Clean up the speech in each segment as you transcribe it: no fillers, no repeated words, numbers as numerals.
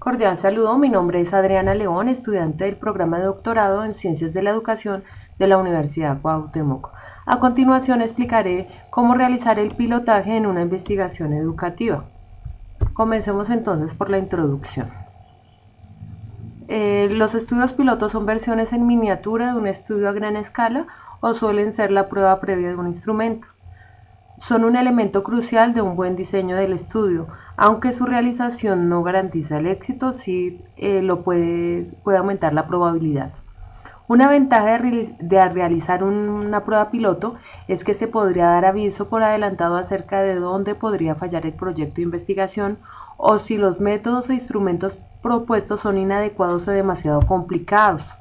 Cordial saludo, mi nombre es Adriana León, estudiante del programa de doctorado en Ciencias de la Educación de la Universidad Cuauhtémoc. A continuación explicaré cómo realizar el pilotaje en una investigación educativa. Comencemos entonces por la introducción. Los estudios pilotos son versiones en miniatura de un estudio a gran escala o suelen ser la prueba previa de un instrumento. Son un elemento crucial de un buen diseño del estudio, aunque su realización no garantiza el éxito, sí puede aumentar la probabilidad. Una ventaja de realizar una prueba piloto es que se podría dar aviso por adelantado acerca de dónde podría fallar el proyecto de investigación o si los métodos e instrumentos propuestos son inadecuados o demasiado complicados.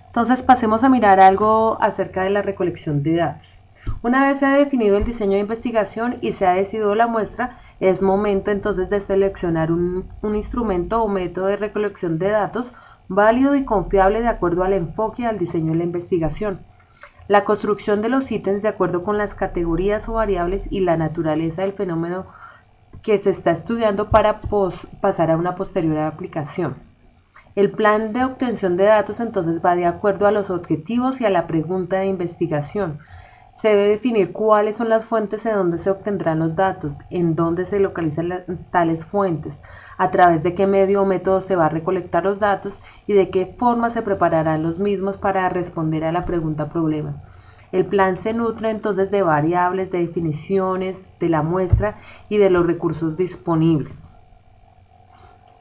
Entonces pasemos a mirar algo acerca de la recolección de datos. Una vez se ha definido el diseño de investigación y se ha decidido la muestra, es momento entonces de seleccionar un instrumento o método de recolección de datos válido y confiable de acuerdo al enfoque y al diseño de la investigación. La construcción de los ítems de acuerdo con las categorías o variables y la naturaleza del fenómeno que se está estudiando para pasar a una posterior aplicación. El plan de obtención de datos entonces va de acuerdo a los objetivos y a la pregunta de investigación. Se debe definir cuáles son las fuentes de donde se obtendrán los datos, en dónde se localizan tales fuentes, a través de qué medio o método se va a recolectar los datos y de qué forma se prepararán los mismos para responder a la pregunta problema. El plan se nutre entonces de variables, de definiciones, de la muestra y de los recursos disponibles.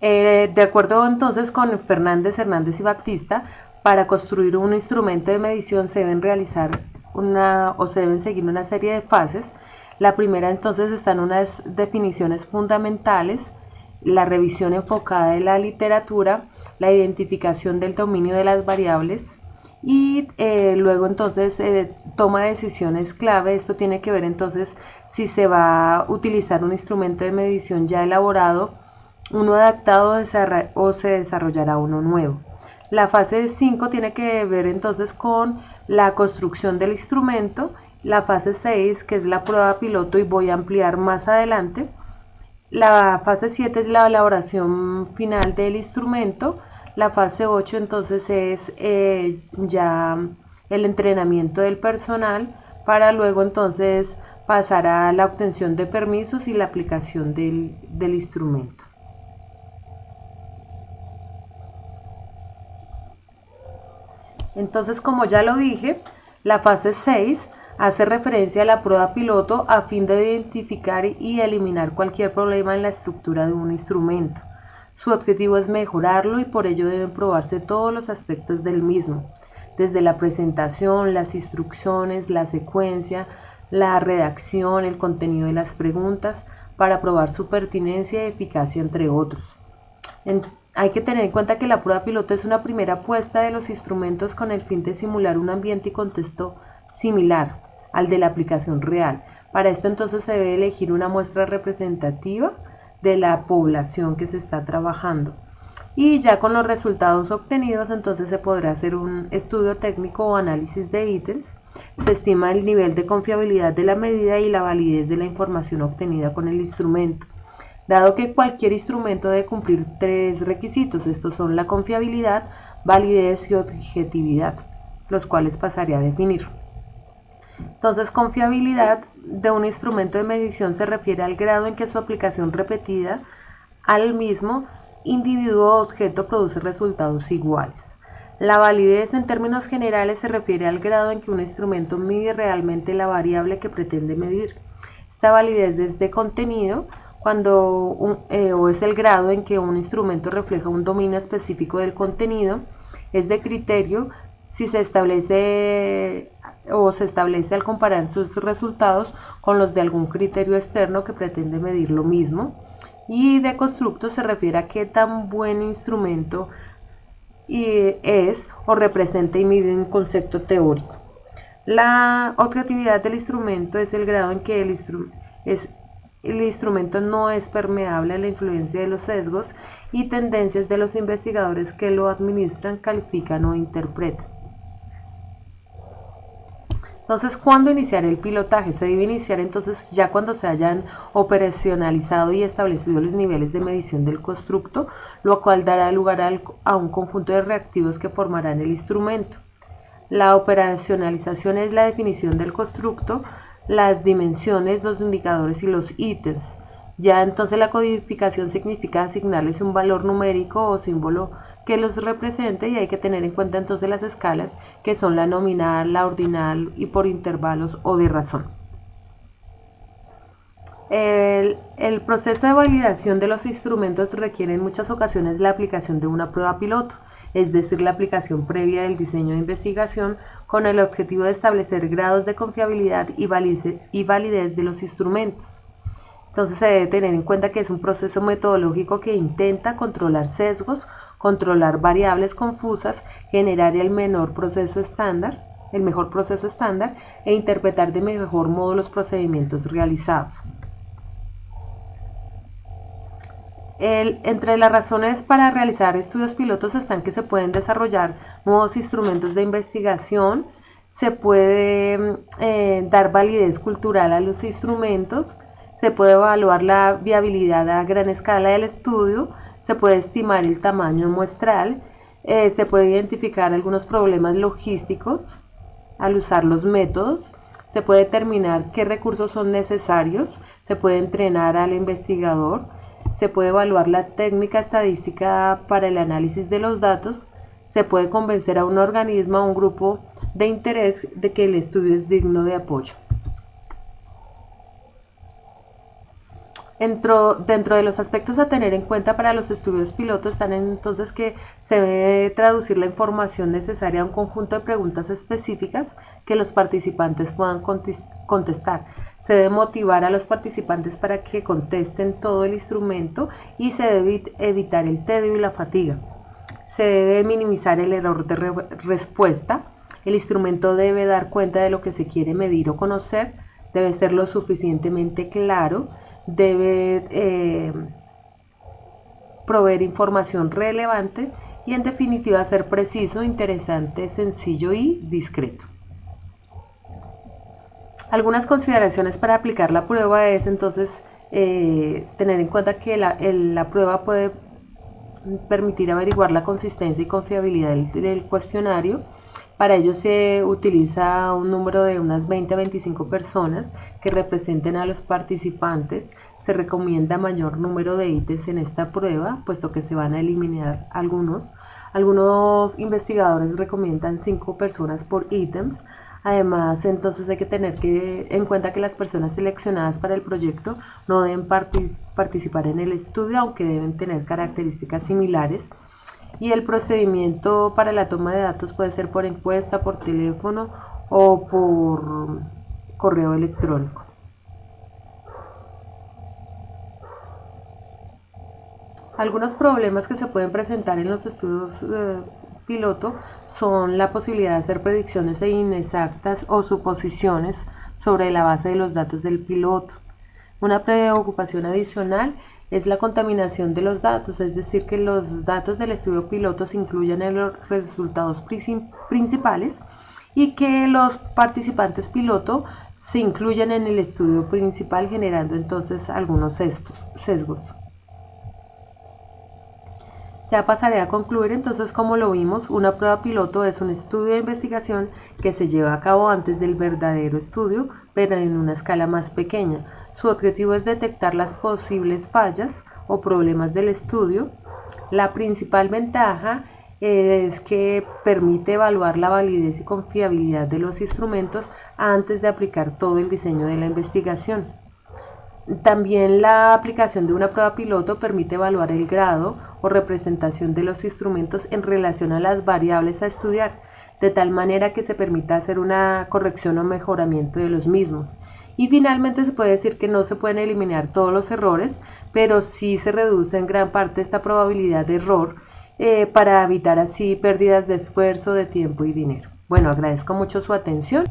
De acuerdo entonces con Fernández, Hernández y Baptista, para construir un instrumento de medición se deben realizar se deben seguir una serie de fases. La primera entonces están unas definiciones fundamentales, la revisión enfocada de la literatura, la identificación del dominio de las variables y luego entonces toma decisiones clave. Esto tiene que ver entonces si se va a utilizar un instrumento de medición ya elaborado, uno adaptado o se desarrollará uno nuevo. La fase 5 tiene que ver entonces con la construcción del instrumento, la fase 6 que es la prueba piloto y voy a ampliar más adelante. La fase 7 es la elaboración final del instrumento, la fase 8 entonces es ya el entrenamiento del personal para luego entonces pasar a la obtención de permisos y la aplicación del instrumento. Entonces, como ya lo dije, la fase 6 hace referencia a la prueba piloto a fin de identificar y eliminar cualquier problema en la estructura de un instrumento. Su objetivo es mejorarlo y por ello deben probarse todos los aspectos del mismo, desde la presentación, las instrucciones, la secuencia, la redacción, el contenido de las preguntas, para probar su pertinencia y eficacia, entre otros. Hay que tener en cuenta que la prueba piloto es una primera puesta de los instrumentos con el fin de simular un ambiente y contexto similar al de la aplicación real. Para esto entonces se debe elegir una muestra representativa de la población que se está trabajando. Y ya con los resultados obtenidos entonces se podrá hacer un estudio técnico o análisis de ítems. Se estima el nivel de confiabilidad de la medida y la validez de la información obtenida con el instrumento. Dado que cualquier instrumento debe cumplir tres requisitos, estos son la confiabilidad, validez y objetividad, los cuales pasaré a definir. Entonces, confiabilidad de un instrumento de medición se refiere al grado en que su aplicación repetida al mismo individuo o objeto produce resultados iguales. La validez en términos generales se refiere al grado en que un instrumento mide realmente la variable que pretende medir. Esta validez es de contenido o es el grado en que un instrumento refleja un dominio específico del contenido. Es de criterio si se establece al comparar sus resultados con los de algún criterio externo que pretende medir lo mismo. Y de constructo se refiere a qué tan buen instrumento es o representa y mide un concepto teórico. La objetividad del instrumento es el grado en que el instrumento no es permeable a la influencia de los sesgos y tendencias de los investigadores que lo administran, califican o interpretan. Entonces, ¿cuándo iniciar el pilotaje? Se debe iniciar entonces ya cuando se hayan operacionalizado y establecido los niveles de medición del constructo, lo cual dará lugar a un conjunto de reactivos que formarán el instrumento. La operacionalización es la definición del constructo, las dimensiones, los indicadores y los ítems. Ya entonces la codificación significa asignarles un valor numérico o símbolo que los represente, y hay que tener en cuenta entonces las escalas, que son la nominal, la ordinal y por intervalos o de razón. El proceso de validación de los instrumentos requiere en muchas ocasiones la aplicación de una prueba piloto, es decir, la aplicación previa del diseño de investigación con el objetivo de establecer grados de confiabilidad y validez de los instrumentos. Entonces se debe tener en cuenta que es un proceso metodológico que intenta controlar sesgos, controlar variables confusas, generar el mejor proceso estándar e interpretar de mejor modo los procedimientos realizados. Entre las razones para realizar estudios pilotos están que se pueden desarrollar nuevos instrumentos de investigación, se puede dar validez cultural a los instrumentos, se puede evaluar la viabilidad a gran escala del estudio, se puede estimar el tamaño muestral, se puede identificar algunos problemas logísticos al usar los métodos, se puede determinar qué recursos son necesarios, se puede entrenar al investigador, se puede evaluar la técnica estadística para el análisis de los datos, se puede convencer a un organismo, a un grupo de interés de que el estudio es digno de apoyo. Dentro de los aspectos a tener en cuenta para los estudios pilotos están entonces que se debe traducir la información necesaria a un conjunto de preguntas específicas que los participantes puedan contestar. Se debe motivar a los participantes para que contesten todo el instrumento y se debe evitar el tedio y la fatiga. Se debe minimizar el error de respuesta. El instrumento debe dar cuenta de lo que se quiere medir o conocer, debe ser lo suficientemente claro, debe proveer información relevante y en definitiva ser preciso, interesante, sencillo y discreto. Algunas consideraciones para aplicar la prueba es entonces tener en cuenta que la prueba puede permitir averiguar la consistencia y confiabilidad del cuestionario. Para ello se utiliza un número de unas 20 a 25 personas que representen a los participantes. Se recomienda mayor número de ítems en esta prueba, puesto que se van a eliminar algunos. Algunos investigadores recomiendan 5 personas por ítems. Además, entonces hay que tener en cuenta que las personas seleccionadas para el proyecto no deben participar en el estudio, aunque deben tener características similares. Y el procedimiento para la toma de datos puede ser por encuesta, por teléfono o por correo electrónico. Algunos problemas que se pueden presentar en los estudios piloto son la posibilidad de hacer predicciones inexactas o suposiciones sobre la base de los datos del piloto. Una preocupación adicional es la contaminación de los datos, es decir, que los datos del estudio piloto se incluyan en los resultados principales y que los participantes piloto se incluyan en el estudio principal, generando entonces algunos sesgos. Ya pasaré a concluir. Entonces, como lo vimos, una prueba piloto es un estudio de investigación que se lleva a cabo antes del verdadero estudio, pero en una escala más pequeña. Su objetivo es detectar las posibles fallas o problemas del estudio. La principal ventaja es que permite evaluar la validez y confiabilidad de los instrumentos antes de aplicar todo el diseño de la investigación. También la aplicación de una prueba piloto permite evaluar el grado o representación de los instrumentos en relación a las variables a estudiar, de tal manera que se permita hacer una corrección o mejoramiento de los mismos. Y finalmente se puede decir que no se pueden eliminar todos los errores, pero sí se reduce en gran parte esta probabilidad de error para evitar así pérdidas de esfuerzo, de tiempo y dinero. Bueno, agradezco mucho su atención.